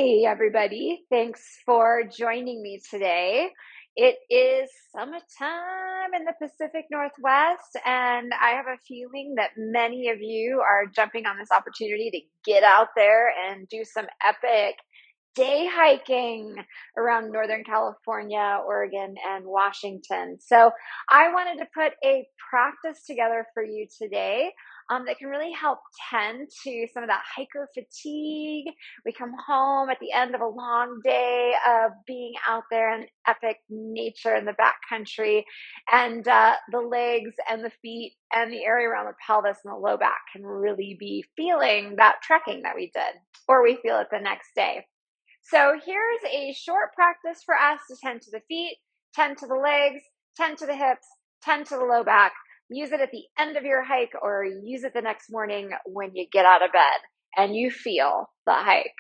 Hey, everybody. Thanks for joining me today. It is summertime in the Pacific Northwest, and I have a feeling that many of you are jumping on this opportunity to get out there and do some epic day hiking around Northern California, Oregon, and Washington. So I wanted to put a practice together for you today that can really help tend to some of that hiker fatigue. We come home at the end of a long day of being out there in epic nature in the backcountry, and the legs and the feet and the area around the pelvis and the low back can really be feeling that trekking that we did, or we feel it the next day. So here's a short practice for us to tend to the feet, tend to the legs, tend to the hips, tend to the low back. Use it at the end of your hike or use it the next morning when you get out of bed and you feel the hike.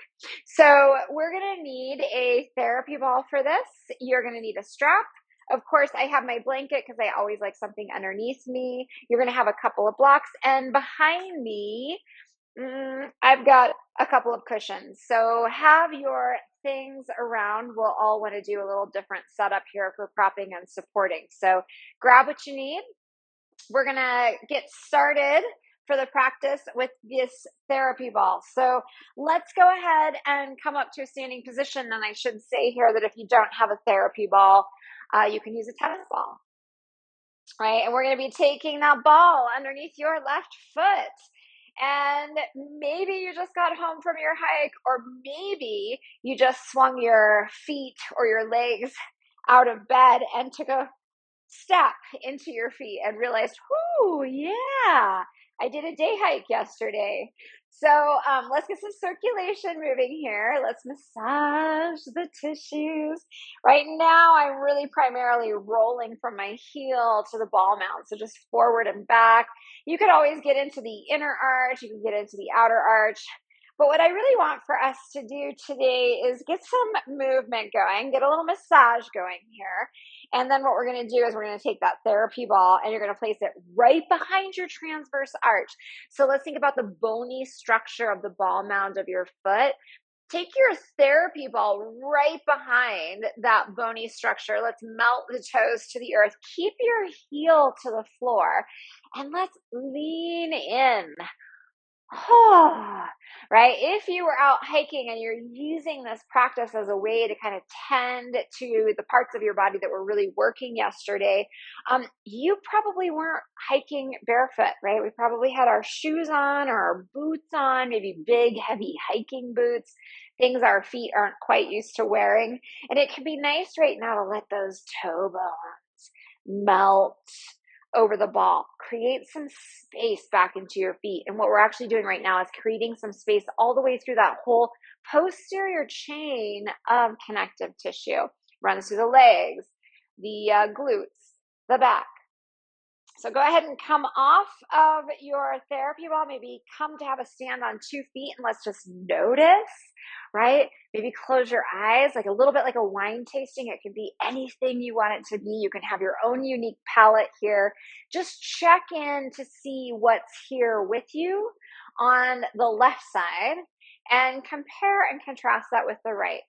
So we're going to need a therapy ball for this. You're going to need a strap. Of course, I have my blanket because I always like something underneath me. You're going to have a couple of blocks, and behind me, I've got a couple of cushions. So have your things around. We'll all want to do a little different setup here for propping and supporting. So grab what you need. We're going to get started for the practice with this therapy ball. So let's go ahead and come up to a standing position. And I should say here that if you don't have a therapy ball, you can use a tennis ball, right? And we're going to be taking that ball underneath your left foot. And maybe you just got home from your hike, or maybe you just swung your feet or your legs out of bed and took a step into your feet and realized, whoo, yeah, I did a day hike yesterday. So let's get some circulation moving here. Let's massage the tissues. Right now, I'm really primarily rolling from my heel to the ball mount. So just forward and back. You could always get into the inner arch. You can get into the outer arch. But what I really want for us to do today is get some movement going, get a little massage going here. And then what we're going to do is we're going to take that therapy ball and you're going to place it right behind your transverse arch. So let's think about the bony structure of the ball mound of your foot. Take your therapy ball right behind that bony structure. Let's melt the toes to the earth. Keep your heel to the floor and let's lean in. Right? If you were out hiking and you're using this practice as a way to kind of tend to the parts of your body that were really working yesterday, you probably weren't hiking barefoot, right? We probably had our shoes on or our boots on, maybe big, heavy hiking boots, things our feet aren't quite used to wearing. And it can be nice right now to let those toe bones melt over the ball. Create some space back into your feet. And what we're actually doing right now is creating some space all the way through that whole posterior chain of connective tissue. Runs through the legs, the glutes, the back. So go ahead and come off of your therapy ball. Maybe come to have a stand on 2 feet and let's just notice, right? Maybe close your eyes, like a little bit like a wine tasting. It can be anything you want it to be. You can have your own unique palette here. Just check in to see what's here with you on the left side and compare and contrast that with the right.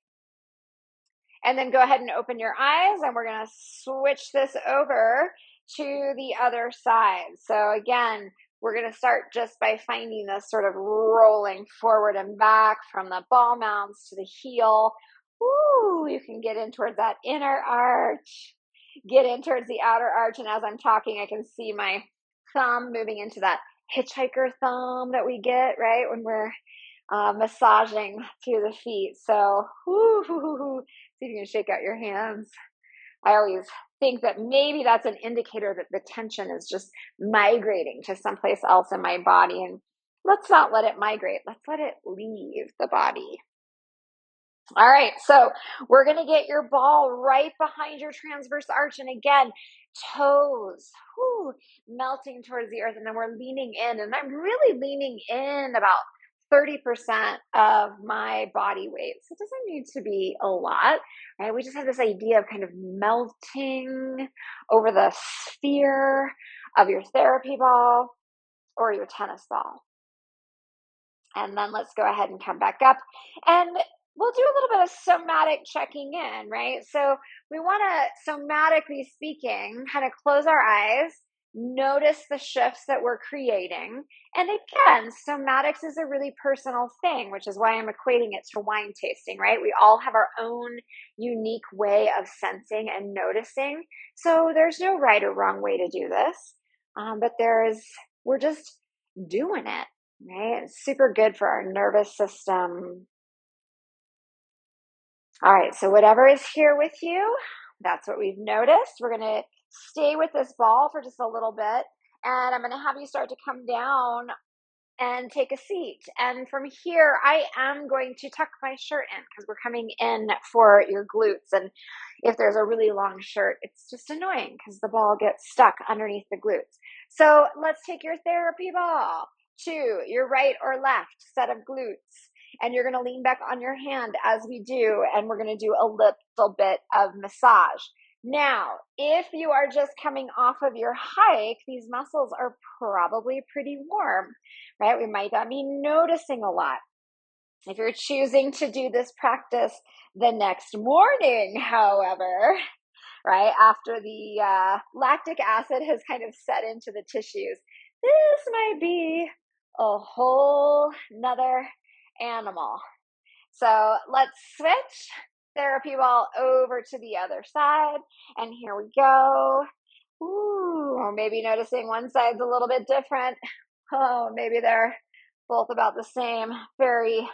And then go ahead and open your eyes and we're going to switch this over to the other side. So again, we're going to start just by finding this sort of rolling forward and back from the ball mounts to the heel. Ooh, you can get in towards that inner arch, get in towards the outer arch. And as I'm talking, I can see my thumb moving into that hitchhiker thumb that we get, right, when we're massaging through the feet. So, see if you can shake out your hands. I always think that maybe that's an indicator that the tension is just migrating to someplace else in my body. And let's not let it migrate. Let's let it leave the body. All right, so we're going to get your ball right behind your transverse arch. And again, toes melting towards the earth. And then we're leaning in. And I'm really leaning in about 30% of my body weight. So it doesn't need to be a lot, right? We just have this idea of kind of melting over the sphere of your therapy ball or your tennis ball. And then let's go ahead and come back up. And we'll do a little bit of somatic checking in, right? So we want to, somatically speaking, kind of close our eyes, notice the shifts that we're creating. And again, somatics is a really personal thing, which is why I'm equating it to wine tasting, right? We all have our own unique way of sensing and noticing. So there's no right or wrong way to do this. But we're just doing it, right? It's super good for our nervous system. All right, so whatever is here with you, that's what we've noticed. We're going to stay with this ball for just a little bit, and I'm going to have you start to come down and take a seat. And from here, I am going to tuck my shirt in because we're coming in for your glutes. And if there's a really long shirt, it's just annoying because the ball gets stuck underneath the glutes. So let's take your therapy ball to your right or left set of glutes. And you're going to lean back on your hand as we do. And we're going to do a little bit of massage. Now, if you are just coming off of your hike, these muscles are probably pretty warm, right? We might not be noticing a lot. If you're choosing to do this practice the next morning, however, right, after the lactic acid has kind of set into the tissues, this might be a whole nother animal. So let's switch therapy ball over to the other side. And here we go. Ooh, or maybe noticing one side's a little bit different. Oh, maybe they're both about the same. Very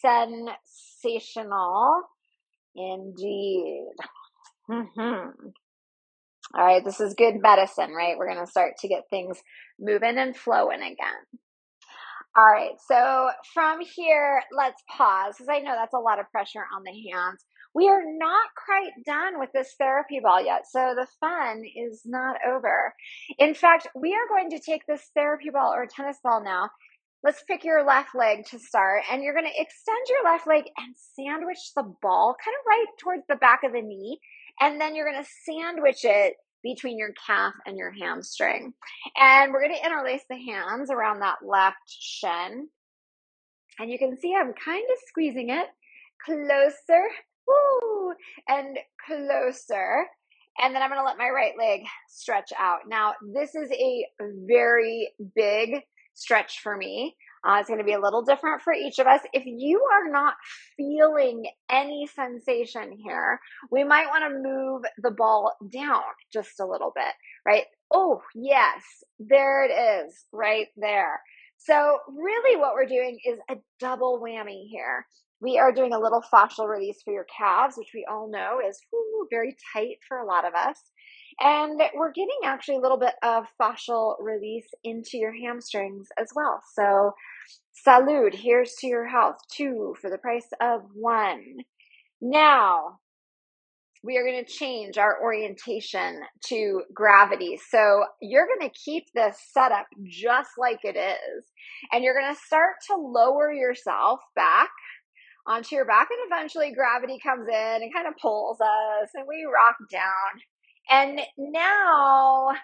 sensational indeed. All right, this is good medicine, right? We're going to start to get things moving and flowing again. All right, so from here, let's pause because I know that's a lot of pressure on the hands. We are not quite done with this therapy ball yet, so the fun is not over. In fact, we are going to take this therapy ball or tennis ball now. Let's pick your left leg to start, and you're going to extend your left leg and sandwich the ball kind of right towards the back of the knee, and then you're going to sandwich it between your calf and your hamstring. And we're going to interlace the hands around that left shin. And you can see I'm kind of squeezing it closer, woo, and closer. And then I'm going to let my right leg stretch out. Now, this is a very big stretch for me. It's going to be a little different for each of us. If you are not feeling any sensation here, we might want to move the ball down just a little bit, right? Oh, yes, there it is, right there. So really what we're doing is a double whammy here. We are doing a little fascial release for your calves, which we all know is very tight for a lot of us. And we're getting actually a little bit of fascial release into your hamstrings as well. So salud, here's to your health. 2 for the price of 1. Now, we are going to change our orientation to gravity. So you're going to keep this setup just like it is. And you're going to start to lower yourself back onto your back. And eventually gravity comes in and kind of pulls us and we rock down. And now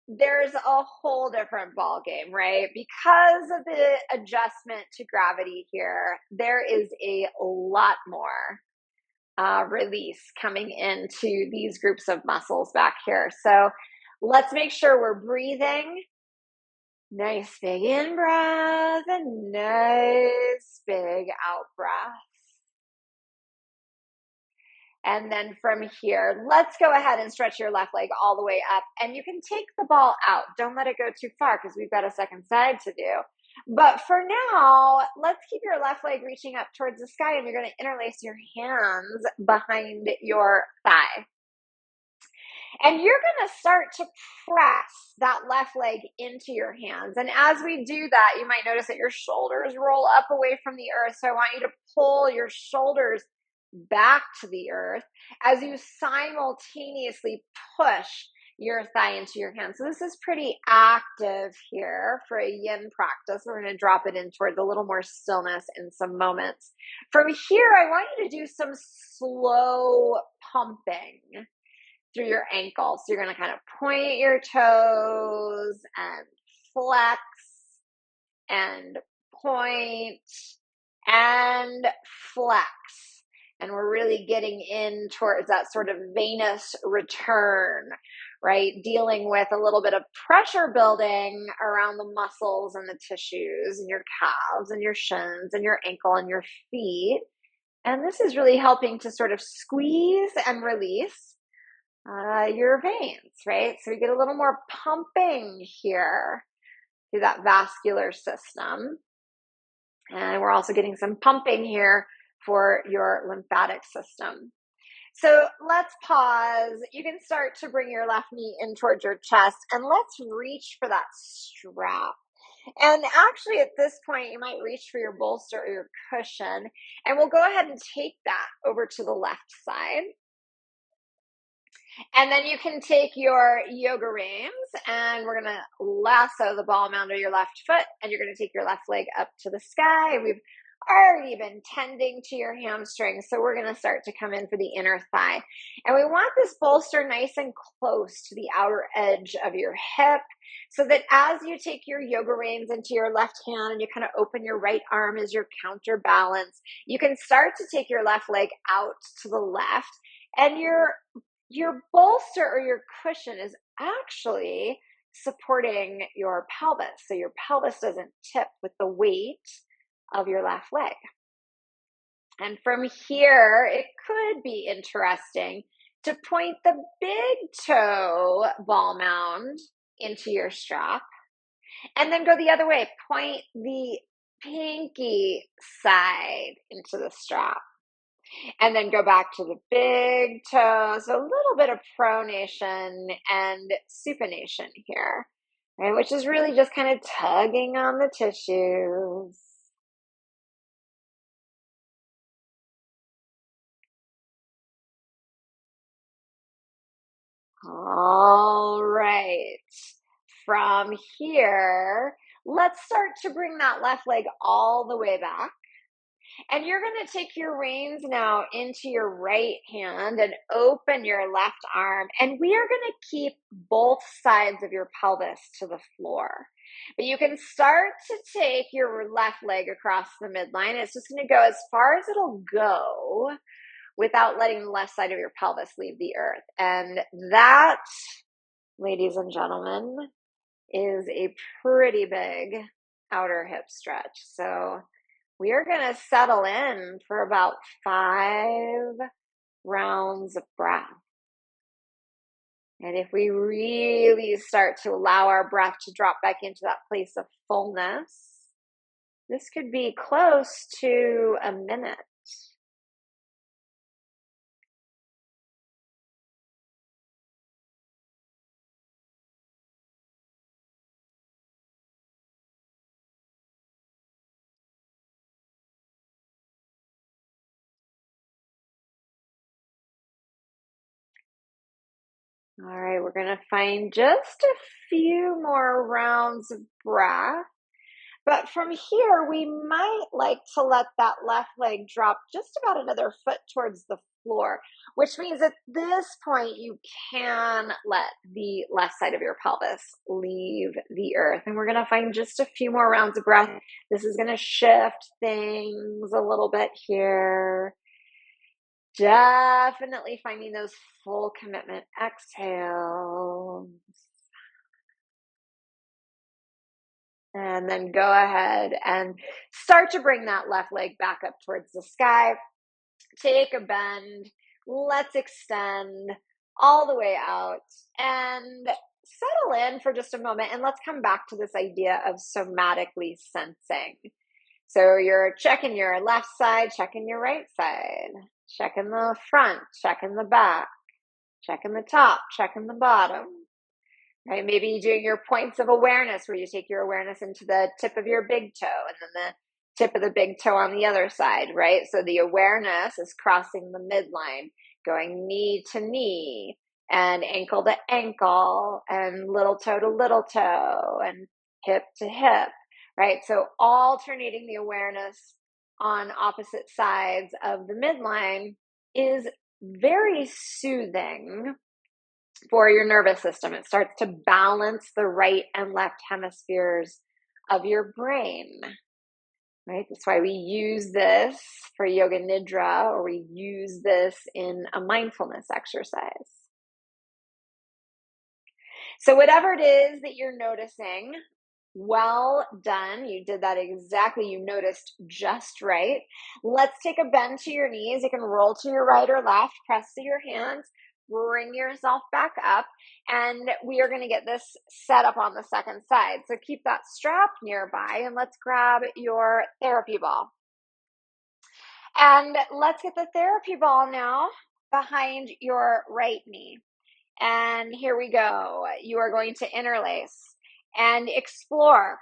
there's a whole different ball game, right? Because of the adjustment to gravity here, there is a lot more release coming into these groups of muscles back here. So let's make sure we're breathing. Nice big in breath and nice big out breath. And then from here, let's go ahead and stretch your left leg all the way up. And you can take the ball out. Don't let it go too far because we've got a second side to do. But for now, let's keep your left leg reaching up towards the sky, and you're going to interlace your hands behind your thigh. And you're going to start to press that left leg into your hands. And as we do that, you might notice that your shoulders roll up away from the earth. So I want you to pull your shoulders back to the earth as you simultaneously push your thigh into your hand. So this is pretty active here for a yin practice. We're going to drop it in towards a little more stillness in some moments. From here, I want you to do some slow pumping through your ankles. So you're going to kind of point your toes and flex and point and flex. And we're really getting in towards that sort of venous return, right? Dealing with a little bit of pressure building around the muscles and the tissues and your calves and your shins and your ankle and your feet. And this is really helping to sort of squeeze and release your veins, right? So we get a little more pumping here through that vascular system. And we're also getting some pumping here for your lymphatic system. So let's pause. You can start to bring your left knee in towards your chest, and let's reach for that strap. And actually, at this point, you might reach for your bolster or your cushion, and we'll go ahead and take that over to the left side. And then you can take your yoga reins, and we're going to lasso the ball mound of your left foot, and you're going to take your left leg up to the sky. We've already been tending to your hamstrings, so we're going to start to come in for the inner thigh. And we want this bolster nice and close to the outer edge of your hip, so that as you take your yoga reins into your left hand and you kind of open your right arm as your counterbalance, you can start to take your left leg out to the left, and your bolster or your cushion is actually supporting your pelvis. So your pelvis doesn't tip with the weight of your left leg. And from here, it could be interesting to point the big toe ball mound into your strap and then go the other way. Point the pinky side into the strap. And then go back to the big toes, a little bit of pronation and supination here, right? Which is really just kind of tugging on the tissues. All right. From here, let's start to bring that left leg all the way back. And you're going to take your reins now into your right hand and open your left arm. And we are going to keep both sides of your pelvis to the floor. But you can start to take your left leg across the midline. It's just going to go as far as it'll go without letting the left side of your pelvis leave the earth. And that, ladies and gentlemen, is a pretty big outer hip stretch. So we are going to settle in for about 5 rounds of breath. And if we really start to allow our breath to drop back into that place of fullness, this could be close to a minute. All right, we're going to find just a few more rounds of breath. But from here, we might like to let that left leg drop just about another foot towards the floor, which means at this point, you can let the left side of your pelvis leave the earth. And we're going to find just a few more rounds of breath. This is going to shift things a little bit here. Definitely finding those full commitment exhales. And then go ahead and start to bring that left leg back up towards the sky. Take a bend. Let's extend all the way out and settle in for just a moment. And let's come back to this idea of somatically sensing. So you're checking your left side, checking your right side, checking the front, checking the back, checking the top, checking the bottom. Right? Maybe doing your points of awareness where you take your awareness into the tip of your big toe and then the tip of the big toe on the other side, right? So the awareness is crossing the midline, going knee to knee and ankle to ankle and little toe to little toe and hip to hip, right? So alternating the awareness on opposite sides of the midline is very soothing for your nervous system. It starts to balance the right and left hemispheres of your brain. right? That's why we use this for yoga nidra, or we use this in a mindfulness exercise. So whatever it is that you're noticing, well done. You did that exactly. You noticed just right. Let's take a bend to your knees. You can roll to your right or left, press to your hands, bring yourself back up, and we are going to get this set up on the second side. So keep that strap nearby, and let's grab your therapy ball. And let's get the therapy ball now behind your right knee. And here we go. You are going to interlace and explore,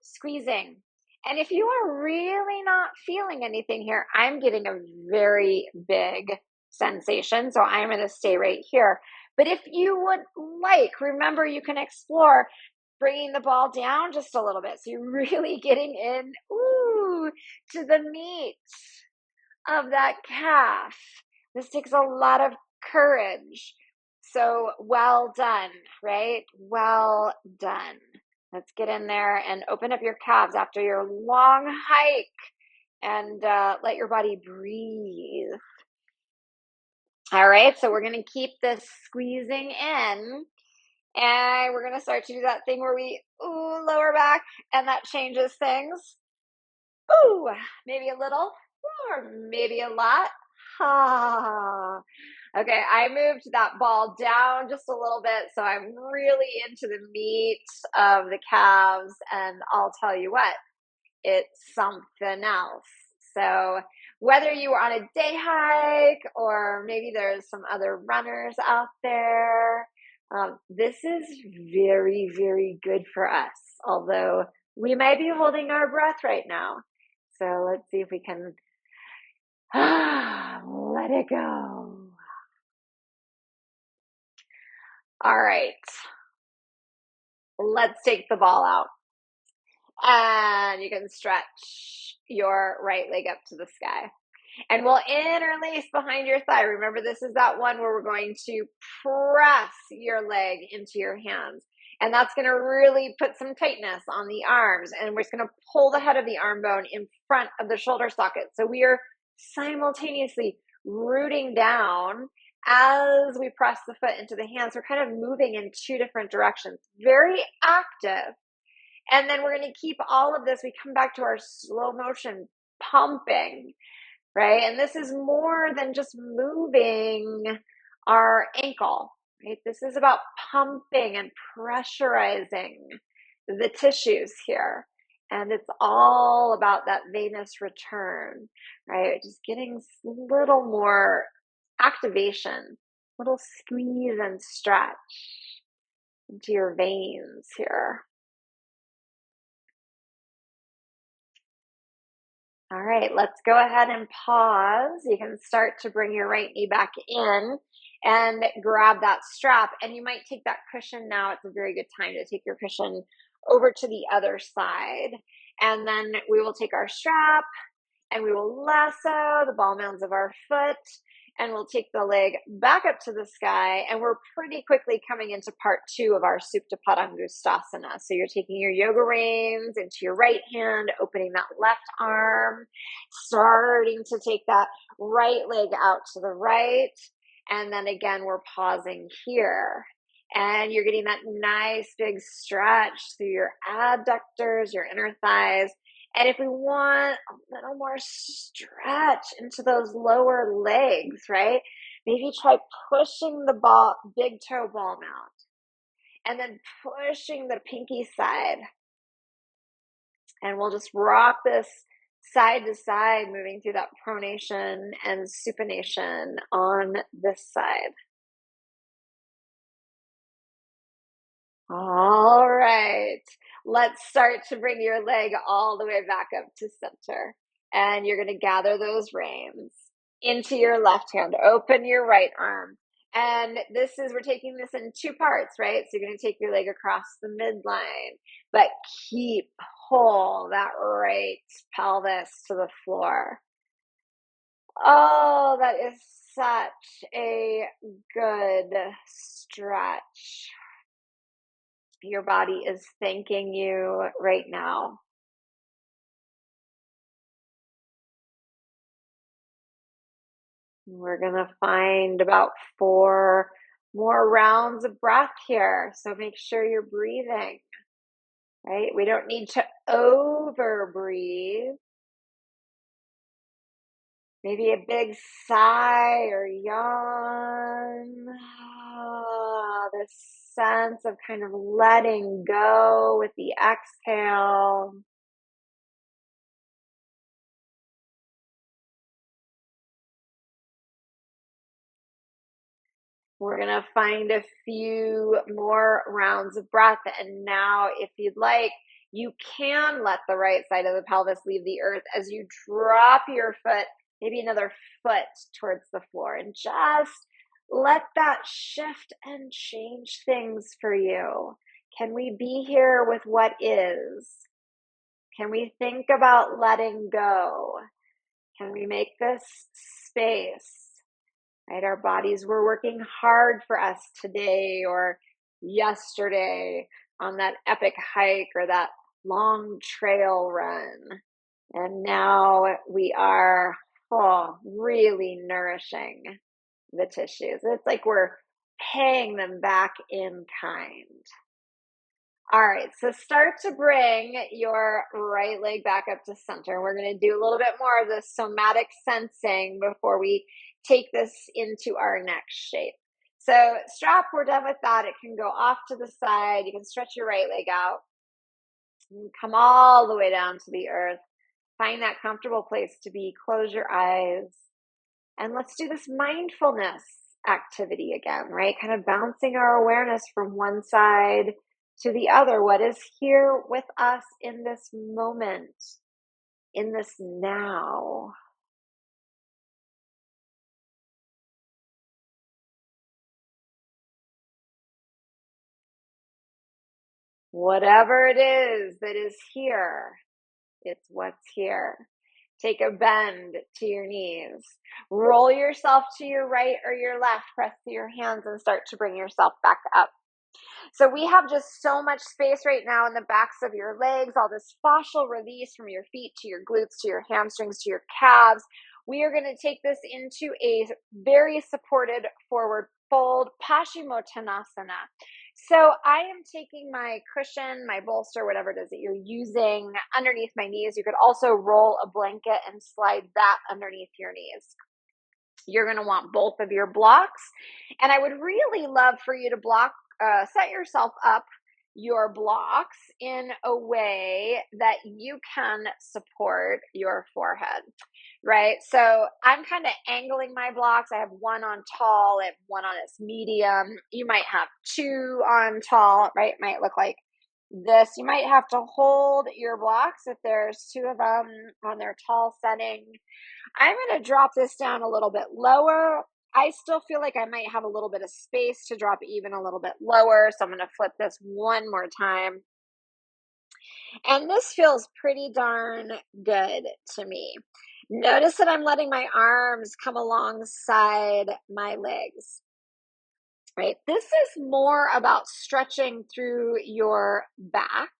squeezing. And if you are really not feeling anything here, I'm getting a very big sensation. So I'm going to stay right here. But if you would like, remember you can explore bringing the ball down just a little bit. So you're really getting in, to the meat of that calf. This takes a lot of courage. So well done, right? Well done. Let's get in there and open up your calves after your long hike and let your body breathe. All right, so we're going to keep this squeezing in, and we're going to start to do that thing where we lower back, and that changes things. Maybe a little, or maybe a lot. Okay, I moved that ball down just a little bit, so I'm really into the meat of the calves, and I'll tell you what, it's something else. So whether you were on a day hike or maybe there's some other runners out there, this is very, very good for us, although we might be holding our breath right now. So let's see if we can let it go. All right. Let's take the ball out. And you can stretch your right leg up to the sky. And we'll interlace behind your thigh. Remember, this is that one where we're going to press your leg into your hands. And that's going to really put some tightness on the arms. And we're just going to pull the head of the arm bone in front of the shoulder socket. So we are simultaneously rooting down as we press the foot into the hands. We're kind of moving in two different directions. Very active. And then we're going to keep all of this. We come back to our slow motion pumping, right? And this is more than just moving our ankle, right? This is about pumping and pressurizing the tissues here. And it's all about that venous return, right? Just getting a little more activation, little squeeze and stretch into your veins here. All right, let's go ahead and pause. You can start to bring your right knee back in and grab that strap. And you might take that cushion now. It's a very good time to take your cushion over to the other side. And then we will take our strap and we will lasso the ball mounds of our foot, and we'll take the leg back up to the sky, and we're pretty quickly coming into part 2 of our Supta Padangusthasana. So you're taking your yoga reins into your right hand, opening that left arm, starting to take that right leg out to the right, and then again, we're pausing here. And you're getting that nice big stretch through your adductors, your inner thighs. And if we want a little more stretch into those lower legs, right? Maybe try pushing the big toe ball mount, and then pushing the pinky side. And we'll just rock this side to side, moving through that pronation and supination on this side. All right, let's start to bring your leg all the way back up to center. And you're going to gather those reins into your left hand. Open your right arm. And we're taking this in 2 parts, right? So you're going to take your leg across the midline, but pull that right pelvis to the floor. Oh, that is such a good stretch. Your body is thanking you right now. We're going to find about 4 more rounds of breath here. So make sure you're breathing, right? We don't need to over breathe. Maybe a big sigh or yawn. The sense of kind of letting go with the exhale. We're going to find a few more rounds of breath. And now, if you'd like, you can let the right side of the pelvis leave the earth as you drop your foot, maybe another foot towards the floor, and just let that shift and change things for you. Can we be here with what is? Can we think about letting go? Can we make this space? Right? Our bodies were working hard for us today or yesterday on that epic hike or that long trail run. And now we are really nourishing the tissues. It's like we're paying them back in kind. All right, so start to bring your right leg back up to center. We're going to do a little bit more of the somatic sensing before we take this into our next shape. So strap, we're done with that. It can go off to the side. You can stretch your right leg out and come all the way down to the earth. Find that comfortable place to be. Close your eyes. And let's do this mindfulness activity again, right? Kind of bouncing our awareness from one side to the other. What is here with us in this moment, in this now? Whatever it is that is here, it's what's here. Take a bend to your knees. Roll yourself to your right or your left. Press to your hands and start to bring yourself back up. So we have just so much space right now in the backs of your legs, all this fascial release from your feet to your glutes, to your hamstrings, to your calves. We are going to take this into a very supported forward fold, Paschimottanasana. So I am taking my cushion, my bolster, whatever it is that you're using underneath my knees. You could also roll a blanket and slide that underneath your knees. You're going to want both of your blocks. And I would really love for you to set yourself up your blocks in a way that you can support your forehead, right? So I'm kind of angling my blocks. I have one on tall, I have one on its medium. You might have two on tall, right? It might look like this. You might have to hold your blocks if there's two of them on their tall setting. I'm going to drop this down a little bit lower. I still feel like I might have a little bit of space to drop even a little bit lower. So I'm going to flip this one more time. And this feels pretty darn good to me. Notice that I'm letting my arms come alongside my legs, right? This is more about stretching through your back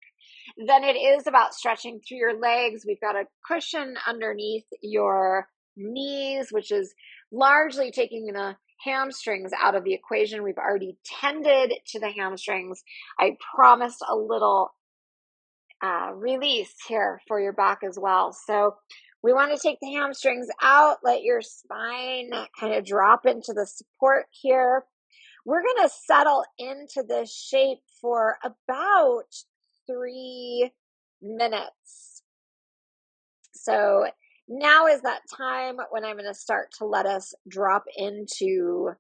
than it is about stretching through your legs. We've got a cushion underneath your knees, which is largely taking the hamstrings out of the equation. We've already tended to the hamstrings. I promised a little release here for your back as well. So we want to take the hamstrings out, let your spine kind of drop into the support here. We're going to settle into this shape for about 3 minutes. So now is that time when I'm going to start to let us drop into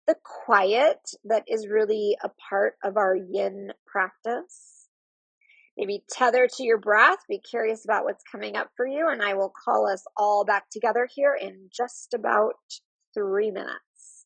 the quiet that is really a part of our yin practice. Maybe tether to your breath, be curious about what's coming up for you, and I will call us all back together here in just about 3 minutes.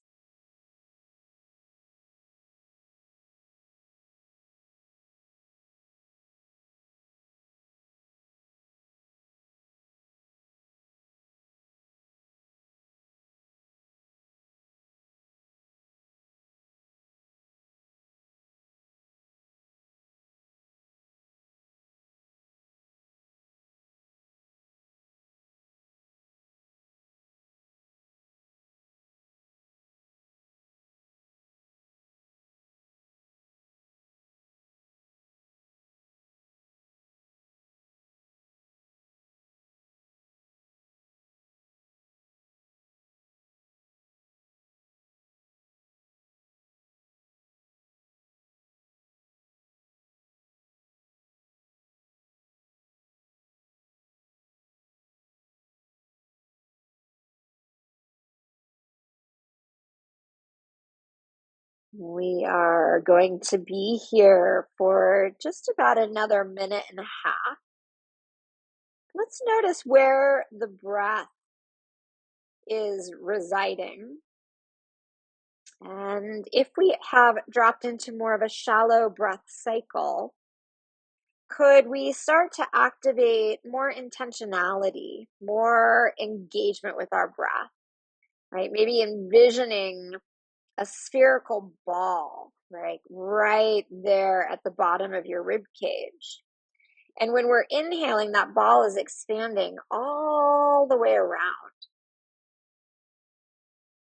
We are going to be here for just about another minute and a half. Let's notice where the breath is residing. And if we have dropped into more of a shallow breath cycle, could we start to activate more intentionality, more engagement with our breath, right? Maybe envisioning a spherical ball, right there at the bottom of your rib cage. And when we're inhaling, that ball is expanding all the way around.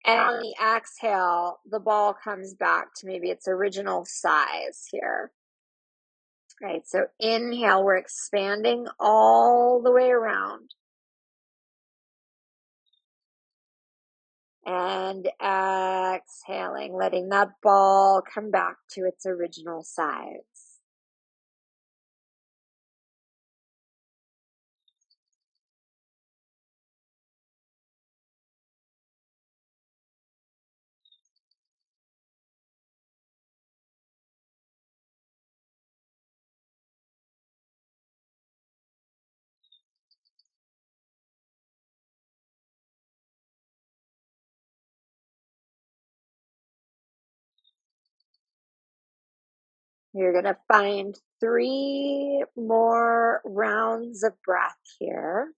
And on the exhale, the ball comes back to maybe its original size here. Right, so inhale, we're expanding all the way around. And exhaling, letting that ball come back to its original size. You're going to find 3 more rounds of breath here.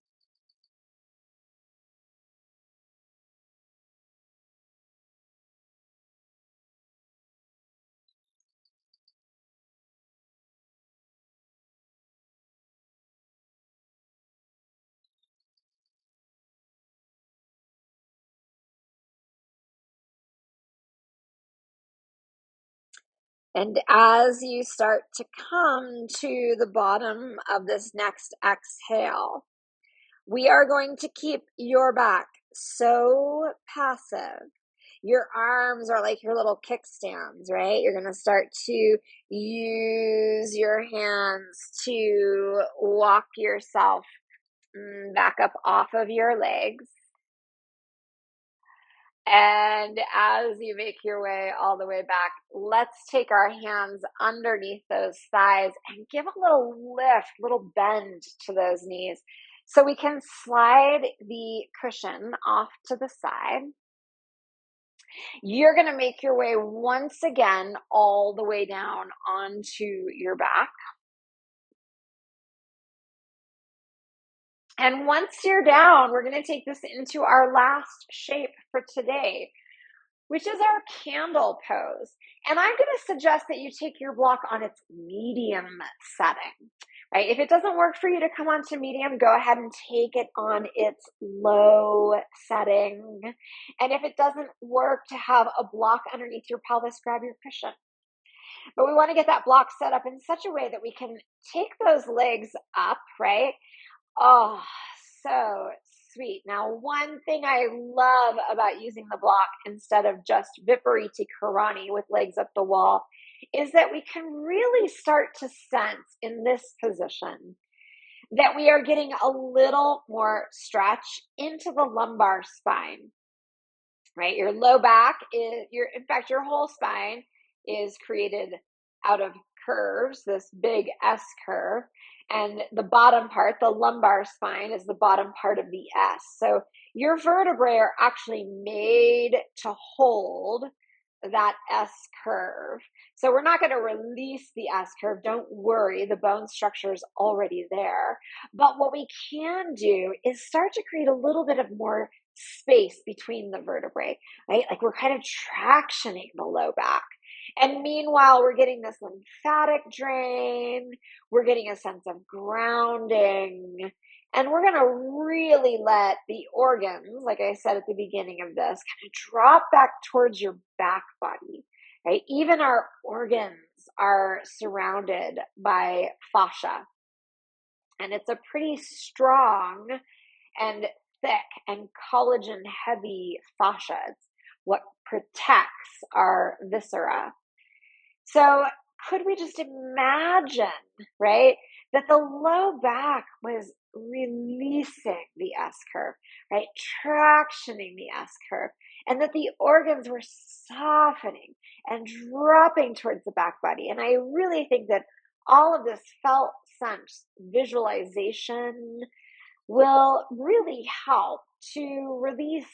And as you start to come to the bottom of this next exhale, we are going to keep your back so passive. Your arms are like your little kickstands, right? You're going to start to use your hands to walk yourself back up off of your legs. And as you make your way all the way back, let's take our hands underneath those thighs and give a little lift, little bend to those knees. So we can slide the cushion off to the side. You're going to make your way once again all the way down onto your back. And once you're down, we're going to take this into our last shape for today, which is our candle pose. And I'm going to suggest that you take your block on its medium setting, right? If it doesn't work for you to come onto medium, go ahead and take it on its low setting. And if it doesn't work to have a block underneath your pelvis, grab your cushion. But we want to get that block set up in such a way that we can take those legs up, right? Oh, so sweet. Now, one thing I love about using the block instead of just Vipariti Karani with legs up the wall is that we can really start to sense in this position that we are getting a little more stretch into the lumbar spine, right? Your low back is in fact, your whole spine is created out of curves, this big S curve. And the bottom part, the lumbar spine, is the bottom part of the S. So your vertebrae are actually made to hold that S curve. So we're not going to release the S curve. Don't worry, the bone structure is already there. But what we can do is start to create a little bit of more space between the vertebrae, right? Like we're kind of tractioning the low back. And meanwhile, we're getting this lymphatic drain, we're getting a sense of grounding, and we're going to really let the organs, like I said at the beginning of this, kind of drop back towards your back body, right? Even our organs are surrounded by fascia, and it's a pretty strong and thick and collagen heavy fascia. It's what protects our viscera. So could we just imagine, right, that the low back was releasing the S curve, right, tractioning the S curve, and that the organs were softening and dropping towards the back body. And I really think that all of this felt sense visualization will really help to release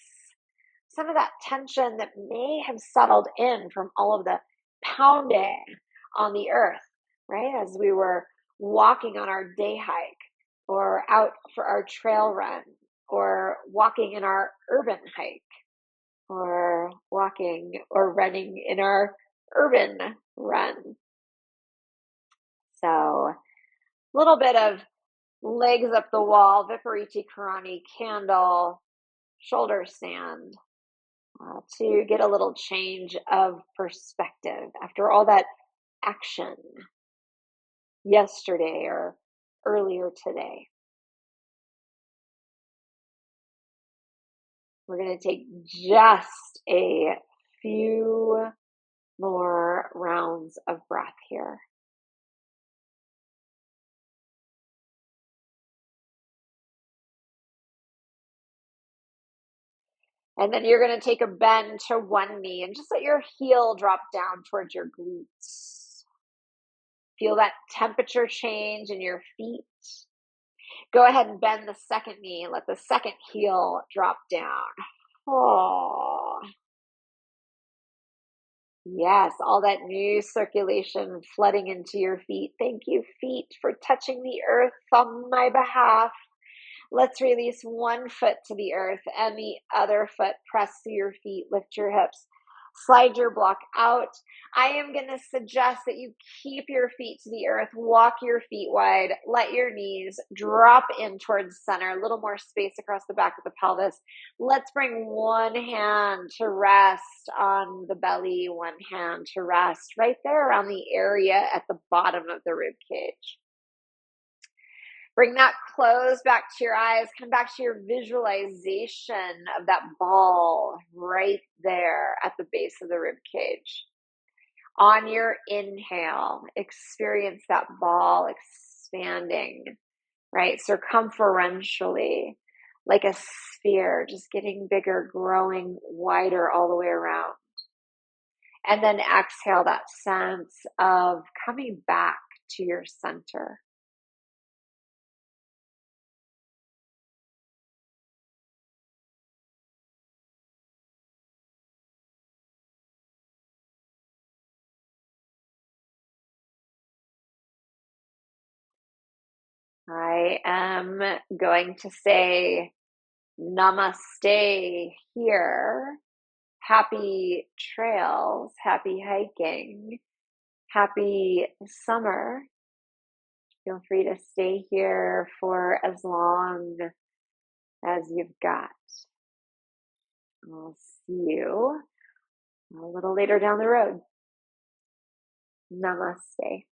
some of that tension that may have settled in from all of the pounding on the earth, right? As we were walking on our day hike or out for our trail run or walking in our urban hike or walking or running in our urban run. So a little bit of legs up the wall, Vipariti Karani candle, shoulder stand to get a little change of perspective after all that action yesterday or earlier today. We're going to take just a few more rounds of breath here. And then you're going to take a bend to one knee and just let your heel drop down towards your glutes. Feel that temperature change in your feet. Go ahead and bend the second knee. Let the second heel drop down. Oh, yes, all that new circulation flooding into your feet. Thank you, feet, for touching the earth on my behalf. Let's release one foot to the earth and the other foot. Press through your feet, lift your hips, slide your block out. I am going to suggest that you keep your feet to the earth, walk your feet wide, let your knees drop in towards center, a little more space across the back of the pelvis. Let's bring one hand to rest on the belly, one hand to rest right there around the area at the bottom of the rib cage. Bring that close back to your eyes. Come back to your visualization of that ball right there at the base of the rib cage. On your inhale, experience that ball expanding, right? Circumferentially, like a sphere, just getting bigger, growing wider all the way around. And then exhale that sense of coming back to your center. I am going to say namaste here. Happy trails, happy hiking, happy summer. Feel free to stay here for as long as you've got. I'll see you a little later down the road. Namaste.